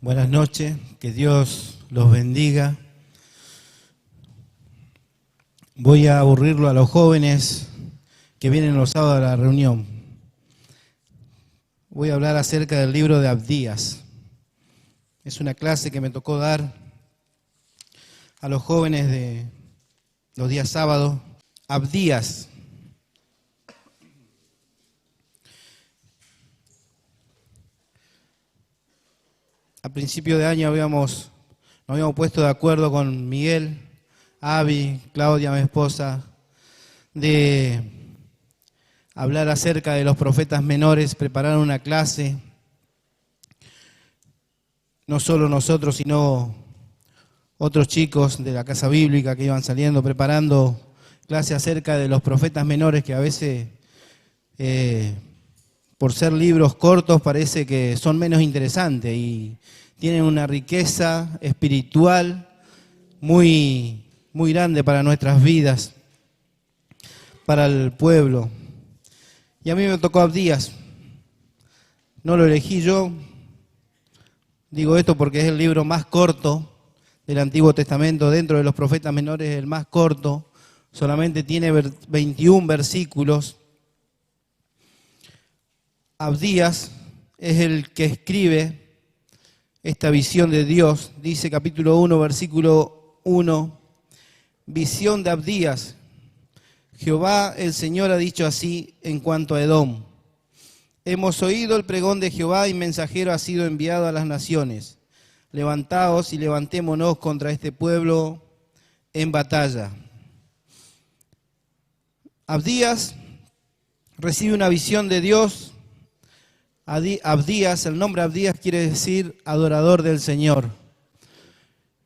Buenas noches, que Dios los bendiga. Voy a aburrirlo a los jóvenes que vienen los sábados a la reunión. Voy a hablar acerca del libro de Abdías. Es una clase que me tocó dar a los jóvenes de los días sábados. Abdías. A principio de año nos habíamos puesto de acuerdo con Miguel, Avi, Claudia, mi esposa, de hablar acerca de los profetas menores, preparar una clase, no solo nosotros, sino otros chicos de la casa bíblica que iban saliendo, preparando clase acerca de los profetas menores, que a veces, por ser libros cortos, parece que son menos interesantes y tienen una riqueza espiritual muy grande para nuestras vidas, para el pueblo. Y a mí me tocó Abdías. No lo elegí yo. Digo esto porque es el libro más corto del Antiguo Testamento. Dentro de los profetas menores es el más corto. Solamente tiene 21 versículos. Abdías es el que escribe esta visión de Dios. Dice capítulo 1, versículo 1, visión de Abdías. Jehová el Señor ha dicho así en cuanto a Edom. Hemos oído el pregón de Jehová y mensajero ha sido enviado a las naciones. Levantaos y levantémonos contra este pueblo en batalla. Abdías recibe una visión de Dios. Abdías, el nombre Abdías quiere decir adorador del Señor.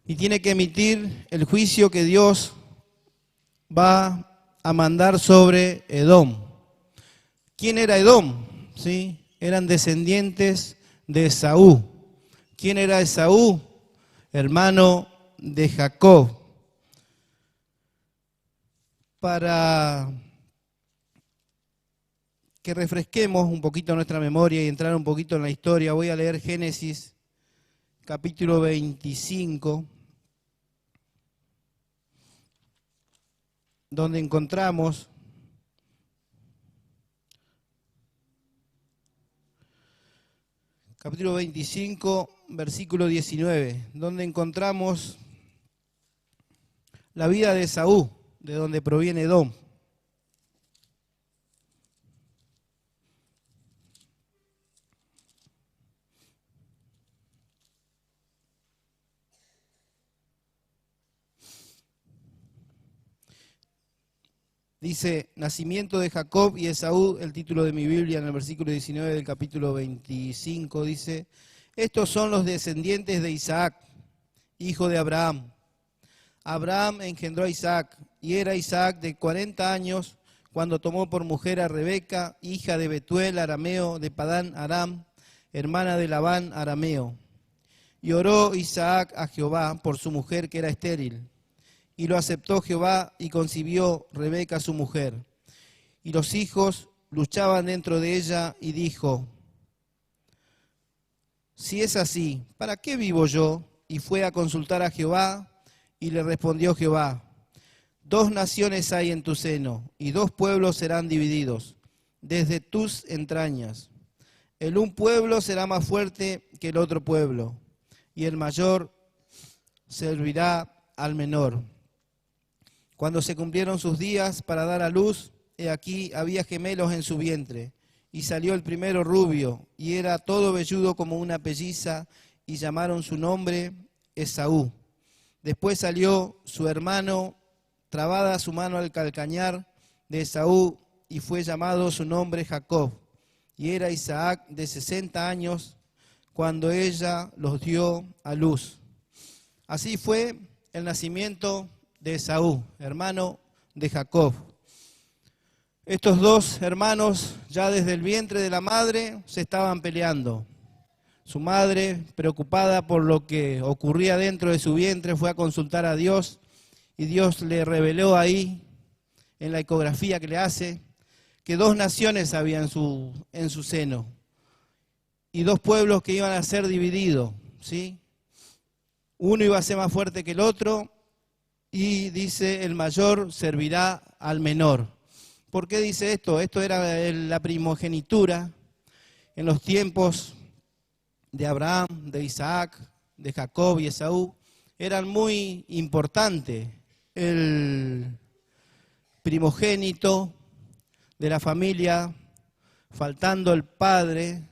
Y tiene que emitir el juicio que Dios va a mandar sobre Edom. ¿Quién era Edom? ¿Sí? Eran descendientes de Esaú. ¿Quién era Esaú? Hermano de Jacob. Para que refresquemos un poquito nuestra memoria y entrar un poquito en la historia, voy a leer Génesis capítulo 25, donde encontramos capítulo 25, versículo 19, donde encontramos la vida de Esaú, de donde proviene Edom. Dice, nacimiento de Jacob y Esaú, el título de mi Biblia en el versículo 19 del capítulo 25, dice, estos son los descendientes de Isaac, hijo de Abraham. Abraham engendró a Isaac, y era Isaac de 40 años cuando tomó por mujer a Rebeca, hija de Betuel, arameo, de Padán Aram, hermana de Labán, arameo. Y oró Isaac a Jehová por su mujer que era estéril. Y lo aceptó Jehová y concibió Rebeca su mujer. Y los hijos luchaban dentro de ella y dijo, si es así, ¿para qué vivo yo? Y fue a consultar a Jehová y le respondió Jehová, 2 naciones hay en tu seno y 2 pueblos serán divididos desde tus entrañas. El un pueblo será más fuerte que el otro pueblo y el mayor servirá al menor. Cuando se cumplieron sus días para dar a luz, he aquí había gemelos en su vientre, y salió el primero rubio, y era todo velludo como una pelliza, y llamaron su nombre Esaú. Después salió su hermano, trabada su mano al calcañar de Esaú, y fue llamado su nombre Jacob. Y era Isaac de 60 años, cuando ella los dio a luz. Así fue el nacimiento de Esaú, hermano de Jacob. Estos 2 hermanos, ya desde el vientre de la madre, se estaban peleando. Su madre, preocupada por lo que ocurría dentro de su vientre, fue a consultar a Dios y Dios le reveló ahí, en la ecografía que le hace, que 2 naciones había en su seno y 2 pueblos que iban a ser divididos. ¿sí? Uno iba a ser más fuerte que el otro y dice, el mayor servirá al menor. ¿Por qué dice esto? Esto era la primogenitura en los tiempos de Abraham, de Isaac, de Jacob y Esaú. Eran muy importantes. El primogénito de la familia, faltando el padre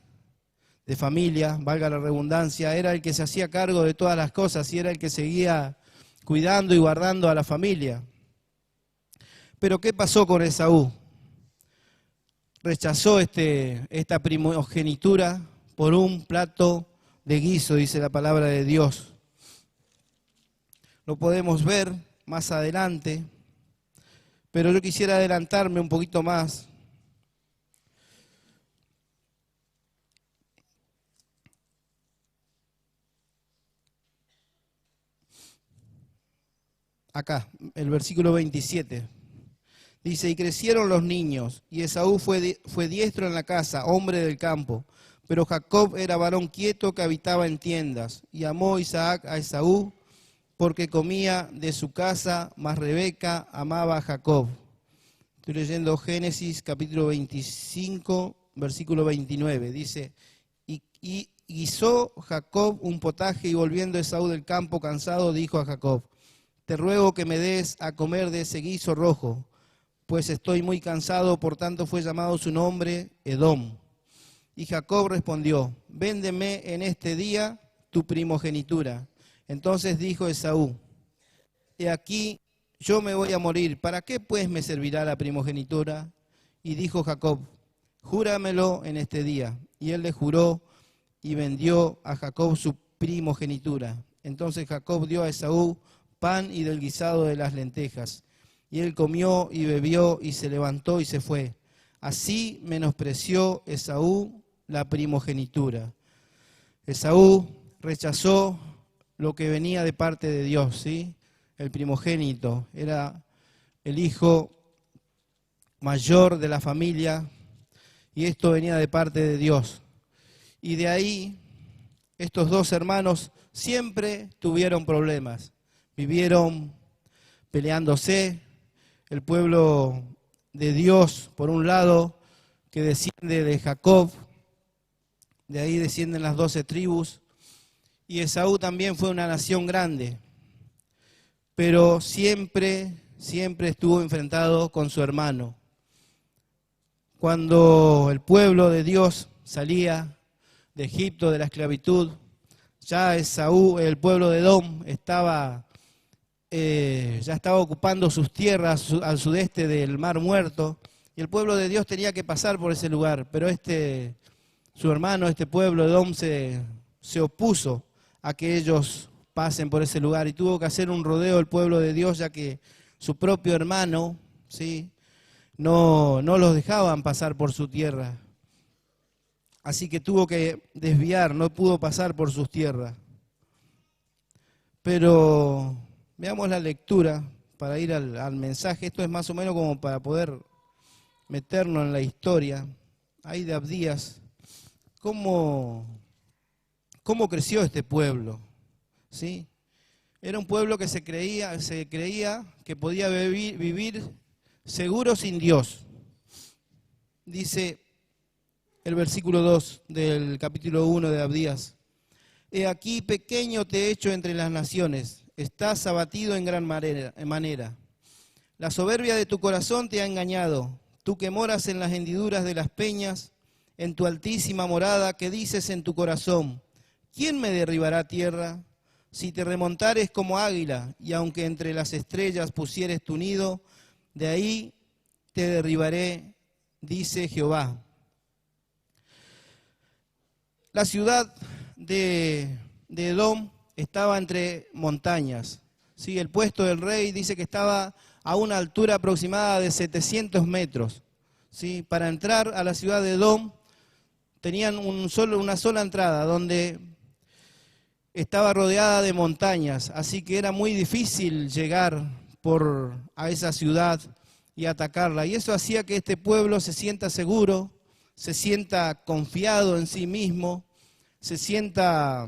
de familia, valga la redundancia, era el que se hacía cargo de todas las cosas y era el que seguía cuidando y guardando a la familia. Pero ¿qué pasó con Esaú? Rechazó esta primogenitura por un plato de guiso, dice la palabra de Dios. Lo podemos ver más adelante, pero yo quisiera adelantarme un poquito más. Acá, el versículo 27. Dice, y crecieron los niños, y Esaú fue diestro en la casa, hombre del campo. Pero Jacob era varón quieto que habitaba en tiendas. Y amó Isaac a Esaú, porque comía de su casa, mas Rebeca amaba a Jacob. Estoy leyendo Génesis capítulo 25, versículo 29. Dice, y guisó Jacob un potaje, y volviendo Esaú del campo cansado, dijo a Jacob, te ruego que me des a comer de ese guiso rojo, pues estoy muy cansado, por tanto fue llamado su nombre Edom. Y Jacob respondió, véndeme en este día tu primogenitura. Entonces dijo Esaú, he aquí, yo me voy a morir, ¿para qué pues me servirá la primogenitura? Y dijo Jacob, júramelo en este día. Y él le juró y vendió a Jacob su primogenitura. Entonces Jacob dio a Esaú pan y del guisado de las lentejas. Y él comió y bebió y se levantó y se fue. Así menospreció Esaú la primogenitura. Esaú rechazó lo que venía de parte de Dios, ¿sí? El primogénito era el hijo mayor de la familia y esto venía de parte de Dios. Y de ahí estos dos hermanos siempre tuvieron problemas, vivieron peleándose. El pueblo de Dios, por un lado, que desciende de Jacob, de ahí descienden las 12 tribus, y Esaú también fue una nación grande, pero siempre estuvo enfrentado con su hermano. Cuando el pueblo de Dios salía de Egipto, de la esclavitud, ya Esaú, el pueblo de Edom, ya estaba ocupando sus tierras al sudeste del Mar Muerto, y el pueblo de Dios tenía que pasar por ese lugar, pero su hermano, este pueblo de Edom, se opuso a que ellos pasen por ese lugar, y tuvo que hacer un rodeo el pueblo de Dios, ya que su propio hermano, ¿sí?, no los dejaban pasar por su tierra. Así que tuvo que desviar, no pudo pasar por sus tierras. Pero veamos la lectura para ir al mensaje. Esto es más o menos como para poder meternos en la historia. Ahí de Abdías, ¿cómo creció este pueblo? ¿Sí? Era un pueblo que se creía que podía vivir seguro sin Dios. Dice el versículo 2 del capítulo 1 de Abdías. He aquí pequeño te he hecho entre las naciones, estás abatido en gran manera. La soberbia de tu corazón te ha engañado, tú que moras en las hendiduras de las peñas, en tu altísima morada, que dices en tu corazón, ¿quién me derribará a tierra? Si te remontares como águila, y aunque entre las estrellas pusieres tu nido, de ahí te derribaré, dice Jehová. La ciudad de Edom estaba entre montañas. ¿Sí? El puesto del rey dice que estaba a una altura aproximada de 700 metros. ¿Sí? Para entrar a la ciudad de Edom tenían una sola entrada, donde estaba rodeada de montañas, así que era muy difícil llegar a esa ciudad y atacarla. Y eso hacía que este pueblo se sienta seguro, se sienta confiado en sí mismo, se sienta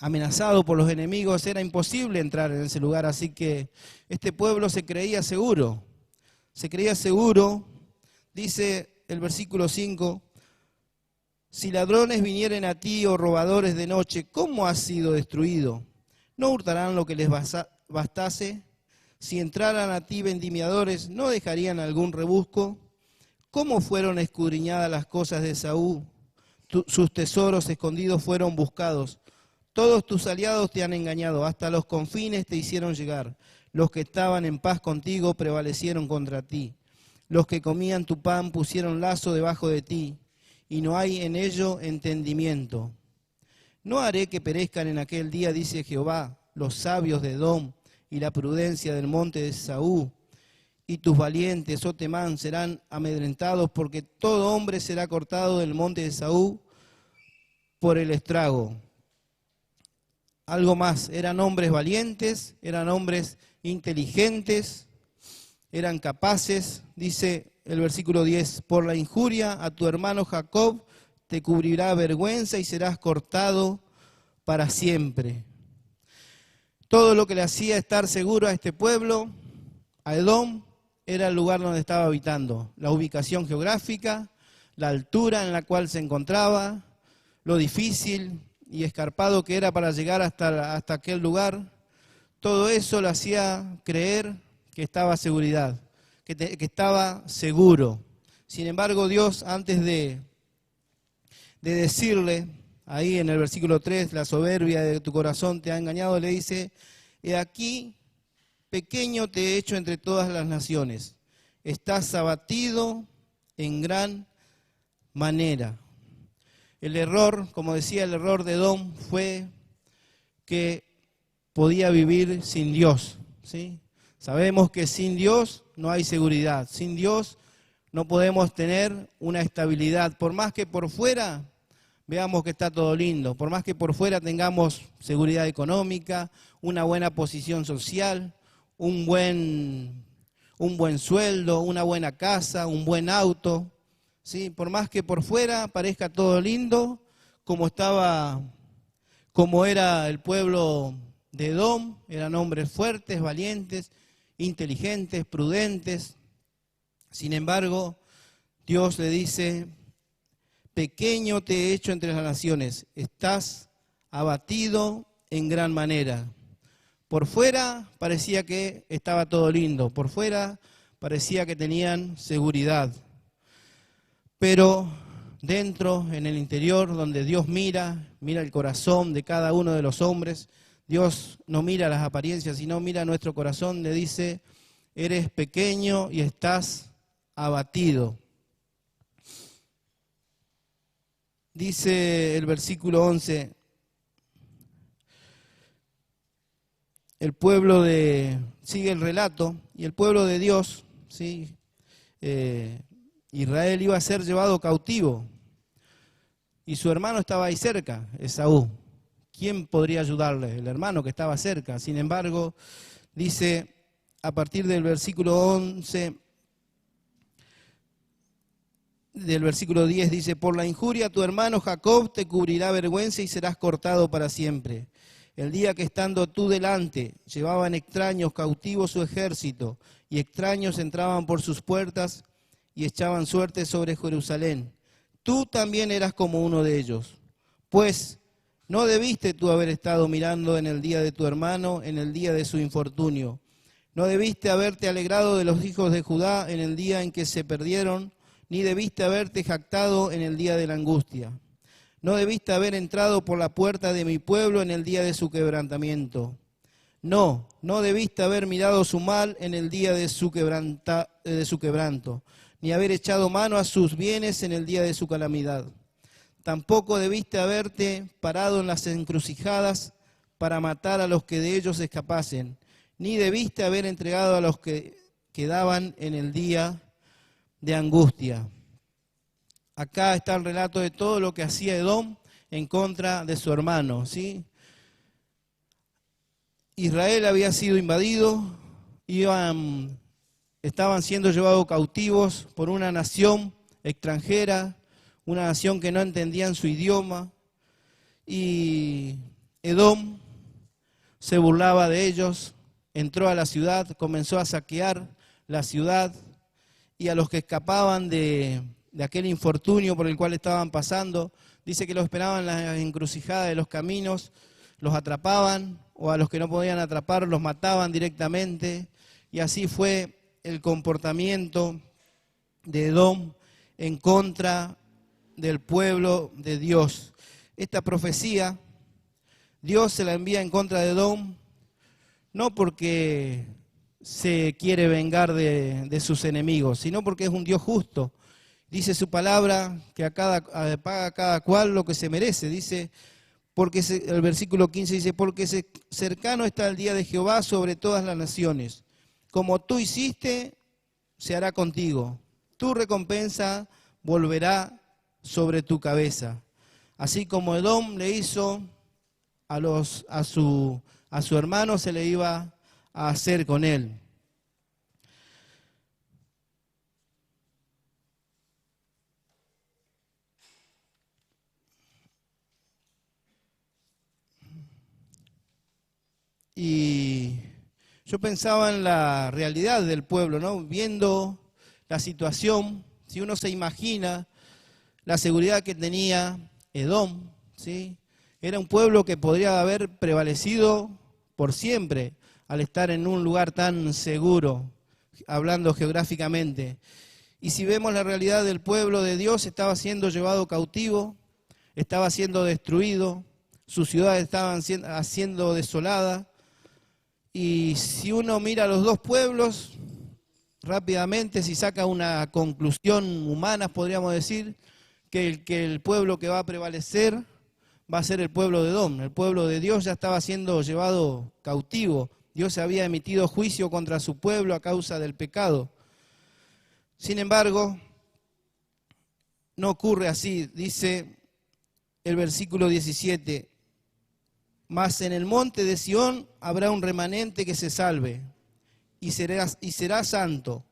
amenazado por los enemigos, era imposible entrar en ese lugar, así que este pueblo se creía seguro. Se creía seguro, dice el versículo 5, si ladrones vinieren a ti o robadores de noche, ¿cómo has sido destruido? ¿No hurtarán lo que les bastase? Si entraran a ti vendimiadores, ¿no dejarían algún rebusco? ¿Cómo fueron escudriñadas las cosas de Esaú? Sus tesoros escondidos fueron buscados. Todos tus aliados te han engañado, hasta los confines te hicieron llegar. Los que estaban en paz contigo prevalecieron contra ti. Los que comían tu pan pusieron lazo debajo de ti, y no hay en ello entendimiento. No haré que perezcan en aquel día, dice Jehová, los sabios de Edom y la prudencia del monte de Esaú, y tus valientes, oh Temán, serán amedrentados, porque todo hombre será cortado del monte de Esaú por el estrago. Algo más, eran hombres valientes, eran hombres inteligentes, eran capaces, dice el versículo 10, por la injuria a tu hermano Jacob te cubrirá vergüenza y serás cortado para siempre. Todo lo que le hacía estar seguro a este pueblo, a Edom, era el lugar donde estaba habitando, la ubicación geográfica, la altura en la cual se encontraba, lo difícil y escarpado que era para llegar hasta aquel lugar. Todo eso le hacía creer que estaba seguridad, que estaba seguro. Sin embargo, Dios, antes de decirle, ahí en el versículo 3, la soberbia de tu corazón te ha engañado, le dice, he aquí, pequeño te he hecho entre todas las naciones, estás abatido en gran manera. El error, como decía, el error de Edom fue que podía vivir sin Dios, ¿sí? Sabemos que sin Dios no hay seguridad, sin Dios no podemos tener una estabilidad, por más que por fuera veamos que está todo lindo, por más que por fuera tengamos seguridad económica, una buena posición social, un buen sueldo, una buena casa, un buen auto, ¿sí? Por más que por fuera parezca todo lindo, como era el pueblo de Edom, eran hombres fuertes, valientes, inteligentes, prudentes. Sin embargo, Dios le dice, pequeño te he hecho entre las naciones, estás abatido en gran manera. Por fuera parecía que estaba todo lindo, por fuera parecía que tenían seguridad. Pero dentro, en el interior, donde Dios mira el corazón de cada uno de los hombres, Dios no mira las apariencias, sino mira nuestro corazón, le dice, eres pequeño y estás abatido. Dice el versículo 11, sigue el relato, y el pueblo de Dios, ¿sí? Israel iba a ser llevado cautivo, y su hermano estaba ahí cerca, Esaú. ¿Quién podría ayudarle? El hermano que estaba cerca. Sin embargo, dice a partir del versículo 11, del versículo 10, dice, por la injuria tu hermano Jacob te cubrirá vergüenza y serás cortado para siempre. El día que estando tú delante, llevaban extraños cautivos su ejército, y extraños entraban por sus puertas y echaban suerte sobre Jerusalén. Tú también eras como uno de ellos. Pues no debiste tú haber estado mirando en el día de tu hermano, en el día de su infortunio. No debiste haberte alegrado de los hijos de Judá en el día en que se perdieron, ni debiste haberte jactado en el día de la angustia. No debiste haber entrado por la puerta de mi pueblo en el día de su quebrantamiento. No debiste haber mirado su mal en el día de su quebranto, ni haber echado mano a sus bienes en el día de su calamidad. Tampoco debiste haberte parado en las encrucijadas para matar a los que de ellos escapasen, ni debiste haber entregado a los que quedaban en el día de angustia. Acá está el relato de todo lo que hacía Edom en contra de su hermano, ¿sí? Israel había sido invadido, estaban siendo llevados cautivos por una nación extranjera, una nación que no entendían su idioma, y Edom se burlaba de ellos, entró a la ciudad, comenzó a saquear la ciudad, y a los que escapaban de aquel infortunio por el cual estaban pasando, dice que los esperaban en las encrucijadas de los caminos, los atrapaban, o a los que no podían atrapar los mataban directamente, y así fue el comportamiento de Edom en contra del pueblo de Dios. Esta profecía, Dios se la envía en contra de Edom, no porque se quiere vengar de sus enemigos, sino porque es un Dios justo. Dice su palabra que paga a cada cual lo que se merece. Dice, el versículo 15 dice, porque cercano está el día de Jehová sobre todas las naciones. Como tú hiciste, se hará contigo. Tu recompensa volverá sobre tu cabeza. Así como Edom le hizo a su hermano, se le iba a hacer con él. Y yo pensaba en la realidad del pueblo, ¿no? Viendo la situación, si uno se imagina la seguridad que tenía Edom, ¿sí? Era un pueblo que podría haber prevalecido por siempre al estar en un lugar tan seguro, hablando geográficamente. Y si vemos la realidad del pueblo de Dios, estaba siendo llevado cautivo, estaba siendo destruido, sus ciudades estaban siendo desoladas. Y si uno mira a los dos pueblos, rápidamente, si saca una conclusión humana, podríamos decir que el pueblo que va a prevalecer va a ser el pueblo de Edom. El pueblo de Dios ya estaba siendo llevado cautivo. Dios había emitido juicio contra su pueblo a causa del pecado. Sin embargo, no ocurre así. Dice el versículo 17, mas en el monte de Sión habrá un remanente que se salve, y será santo,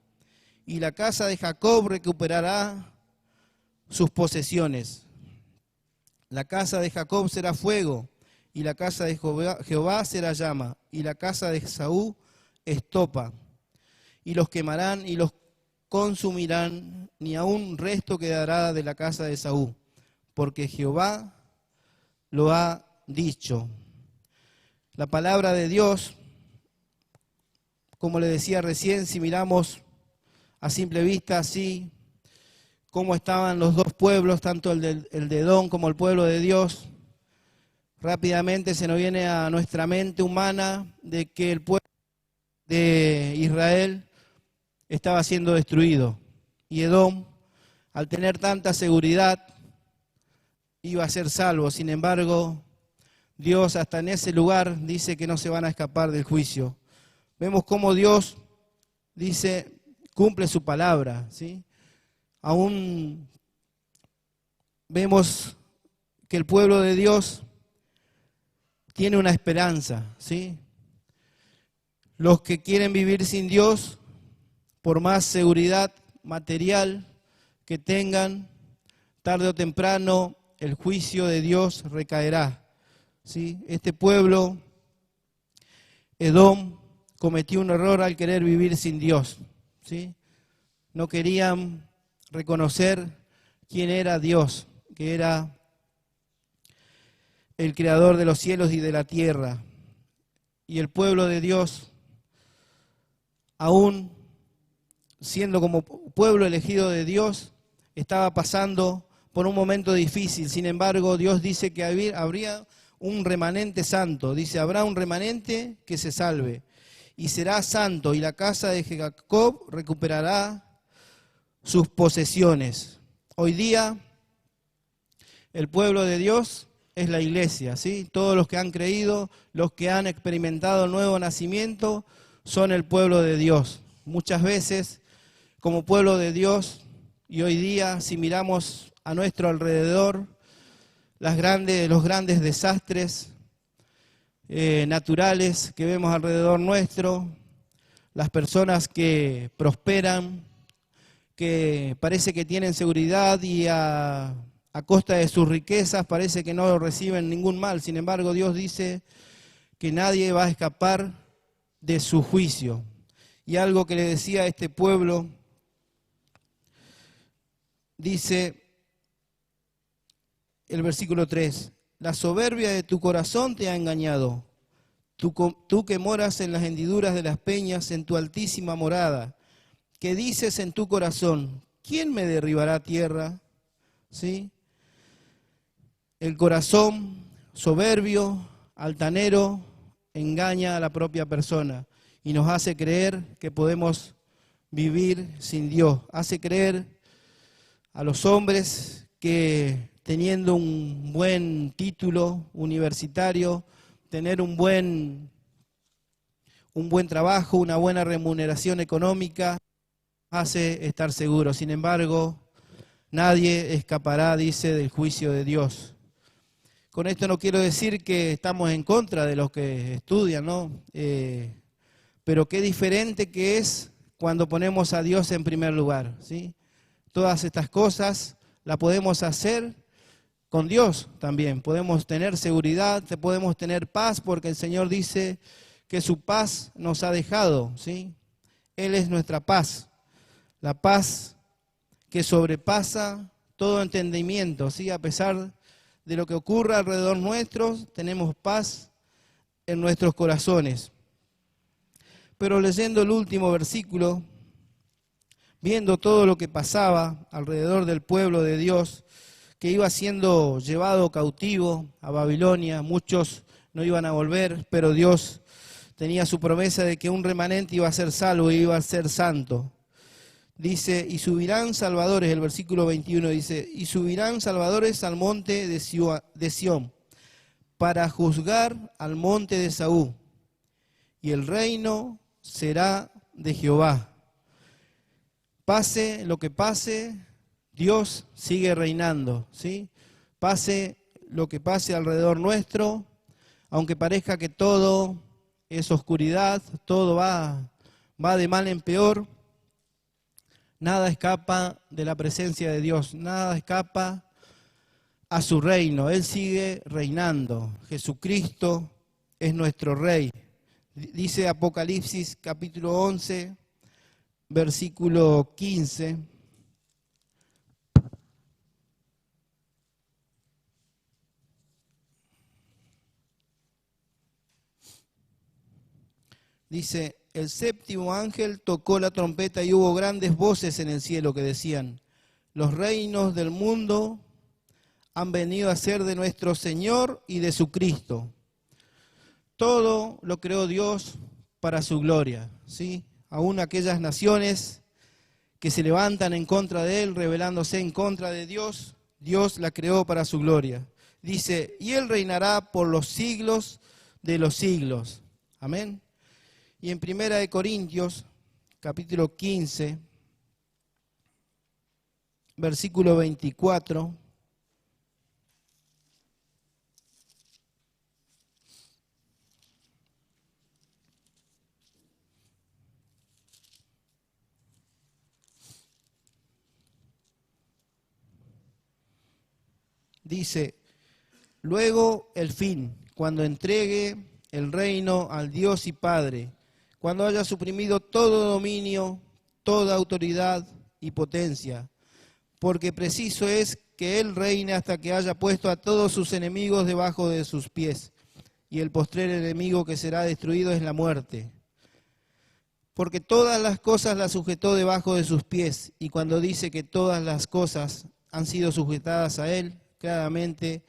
y la casa de Jacob recuperará sus posesiones. La casa de Jacob será fuego, y la casa de Jehová será llama, y la casa de Esaú estopa, y los quemarán y los consumirán, ni aun resto quedará de la casa de Esaú, porque Jehová lo ha dicho. La palabra de Dios, como le decía recién, si miramos a simple vista así, cómo estaban los dos pueblos, tanto el de Edom como el pueblo de Dios, rápidamente se nos viene a nuestra mente humana de que el pueblo de Israel estaba siendo destruido. Y Edom, al tener tanta seguridad, iba a ser salvo. Sin embargo, Dios hasta en ese lugar dice que no se van a escapar del juicio. Vemos cómo Dios dice, cumple su palabra, ¿sí? Aún vemos que el pueblo de Dios tiene una esperanza, ¿sí? Los que quieren vivir sin Dios, por más seguridad material que tengan, tarde o temprano el juicio de Dios recaerá. ¿Sí? Este pueblo, Edom, cometió un error al querer vivir sin Dios, ¿sí? No querían reconocer quién era Dios, que era el creador de los cielos y de la tierra. Y el pueblo de Dios, aún siendo como pueblo elegido de Dios, estaba pasando por un momento difícil. Sin embargo, Dios dice que habría un remanente santo. Dice, habrá un remanente que se salve y será santo, y la casa de Jacob recuperará sus posesiones. Hoy día el pueblo de Dios es la iglesia, ¿sí? Todos los que han creído, los que han experimentado el nuevo nacimiento, son el pueblo de Dios. Muchas veces, como pueblo de Dios, y hoy día, si miramos a nuestro alrededor, los grandes desastres naturales que vemos alrededor nuestro, las personas que prosperan, que parece que tienen seguridad y a a costa de sus riquezas, parece que no reciben ningún mal. Sin embargo, Dios dice que nadie va a escapar de su juicio. Y algo que le decía a este pueblo, dice el versículo 3, la soberbia de tu corazón te ha engañado. Tú que moras en las hendiduras de las peñas, en tu altísima morada, que dices en tu corazón, ¿quién me derribará a tierra? ¿Sí? El corazón soberbio, altanero, engaña a la propia persona y nos hace creer que podemos vivir sin Dios. Hace creer a los hombres que teniendo un buen título universitario, tener un buen trabajo, una buena remuneración económica, hace estar seguro. Sin embargo, nadie escapará, dice, del juicio de Dios. Con esto no quiero decir que estamos en contra de los que estudian, ¿no? Pero qué diferente que es cuando ponemos a Dios en primer lugar, ¿sí? Todas estas cosas las podemos hacer con Dios también. Podemos tener seguridad, podemos tener paz, porque el Señor dice que su paz nos ha dejado, ¿sí? Él es nuestra paz, la paz que sobrepasa todo entendimiento, ¿sí? A pesar de lo que ocurra alrededor nuestro, tenemos paz en nuestros corazones. Pero leyendo el último versículo, viendo todo lo que pasaba alrededor del pueblo de Dios, que iba siendo llevado cautivo a Babilonia, muchos no iban a volver, pero Dios tenía su promesa de que un remanente iba a ser salvo y iba a ser santo. Dice, y subirán salvadores, el versículo 21 dice, y subirán salvadores al monte de Sión, para juzgar al monte de Saúl, y el reino será de Jehová. Pase lo que pase, Dios sigue reinando, ¿sí? Pase lo que pase alrededor nuestro, aunque parezca que todo es oscuridad, todo va de mal en peor, nada escapa de la presencia de Dios, nada escapa a su reino. Él sigue reinando. Jesucristo es nuestro Rey. Dice Apocalipsis capítulo 11, versículo 15. Dice, el séptimo ángel tocó la trompeta y hubo grandes voces en el cielo que decían, los reinos del mundo han venido a ser de nuestro Señor y de su Cristo. Todo lo creó Dios para su gloria, ¿sí? Aún aquellas naciones que se levantan en contra de Él, rebelándose en contra de Dios, Dios la creó para su gloria. Dice, y Él reinará por los siglos de los siglos. Amén. Y en 1 Corintios, capítulo 15, versículo 24, dice, luego el fin, cuando entregue el reino al Dios y Padre, cuando haya suprimido todo dominio, toda autoridad y potencia, porque preciso es que Él reine hasta que haya puesto a todos sus enemigos debajo de sus pies, y el postrer enemigo que será destruido es la muerte. Porque todas las cosas las sujetó debajo de sus pies, y cuando dice que todas las cosas han sido sujetadas a Él, claramente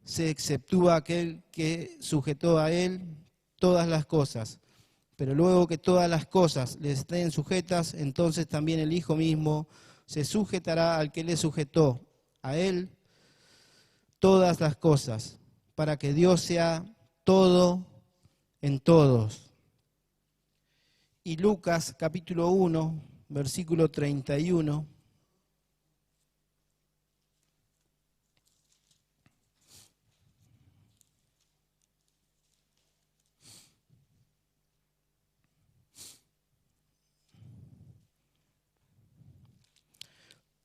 se exceptúa aquel que sujetó a Él todas las cosas. Pero luego que todas las cosas le estén sujetas, entonces también el Hijo mismo se sujetará al que le sujetó, a Él, todas las cosas, para que Dios sea todo en todos. Y Lucas capítulo 1, versículo 31.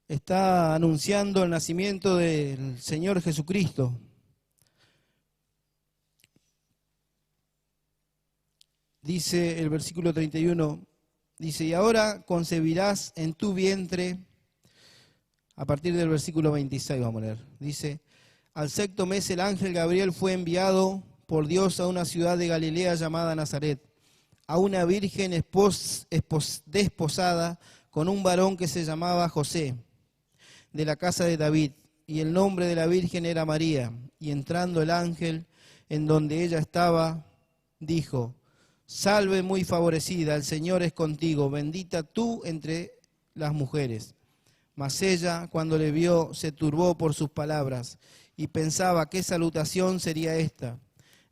está anunciando el nacimiento del Señor Jesucristo. Dice el versículo 31, dice, y ahora concebirás en tu vientre, a partir del versículo 26 vamos a leer, dice, al sexto mes el ángel Gabriel fue enviado por Dios a una ciudad de Galilea llamada Nazaret, a una virgen desposada con un varón que se llamaba José, de la casa de David, y el nombre de la virgen era María. Y entrando el ángel en donde ella estaba, dijo, salve muy favorecida, el Señor es contigo, bendita tú entre las mujeres. Mas ella, cuando le vio, se turbó por sus palabras, y pensaba qué salutación sería esta.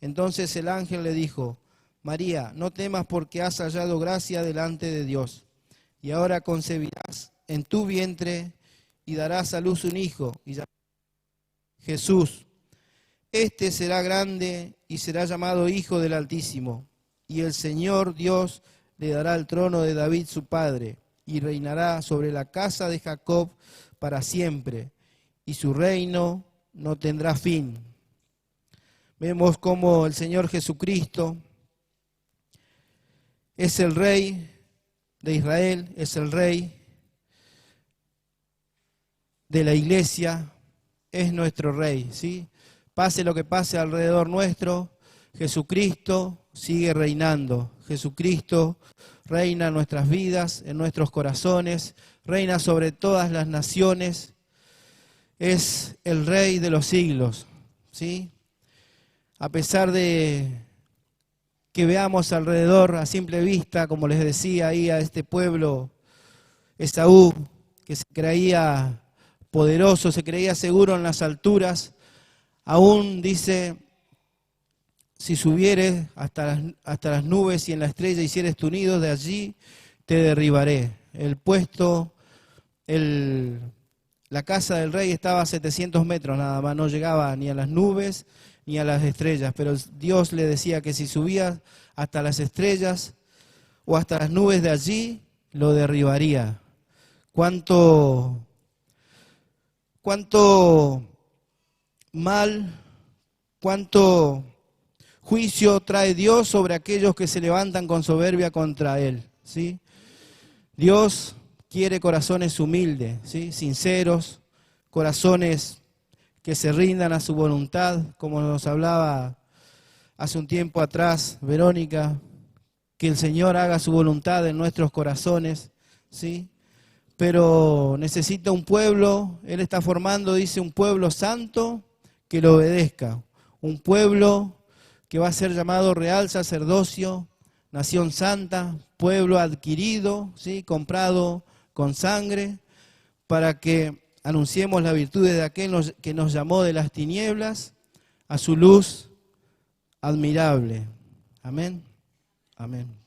Entonces el ángel le dijo, María, no temas porque has hallado gracia delante de Dios, y ahora concebirás en tu vientre y darás a luz un hijo, y llamarás Jesús. Este será grande y será llamado Hijo del Altísimo, y el Señor Dios le dará el trono de David su padre, y reinará sobre la casa de Jacob para siempre, y su reino no tendrá fin. Vemos cómo el Señor Jesucristo es el Rey de Israel, es el Rey de la Iglesia, es nuestro Rey, ¿sí? Pase lo que pase alrededor nuestro, Jesucristo sigue reinando. Jesucristo reina en nuestras vidas, en nuestros corazones, reina sobre todas las naciones, es el Rey de los siglos, ¿sí? A pesar de que veamos alrededor a simple vista, como les decía ahí a este pueblo, Esaú, que se creía poderoso, se creía seguro en las alturas, aún dice, si subieres hasta las nubes y en la estrella hicieres tu nido, de allí te derribaré. La casa del rey estaba a 700 metros nada más, no llegaba ni a las nubes ni a las estrellas, pero Dios le decía que si subía hasta las estrellas o hasta las nubes de allí, lo derribaría. Cuánto mal, cuánto juicio trae Dios sobre aquellos que se levantan con soberbia contra Él, ¿sí? Dios quiere corazones humildes, ¿sí? Sinceros, corazones que se rindan a su voluntad, como nos hablaba hace un tiempo atrás Verónica, que el Señor haga su voluntad en nuestros corazones, ¿sí? Pero necesita un pueblo, Él está formando, dice, un pueblo santo que lo obedezca, un pueblo que va a ser llamado real sacerdocio, nación santa, pueblo adquirido, ¿sí? Comprado con sangre, para que anunciemos las virtudes de aquel que nos llamó de las tinieblas a su luz admirable. Amén. Amén.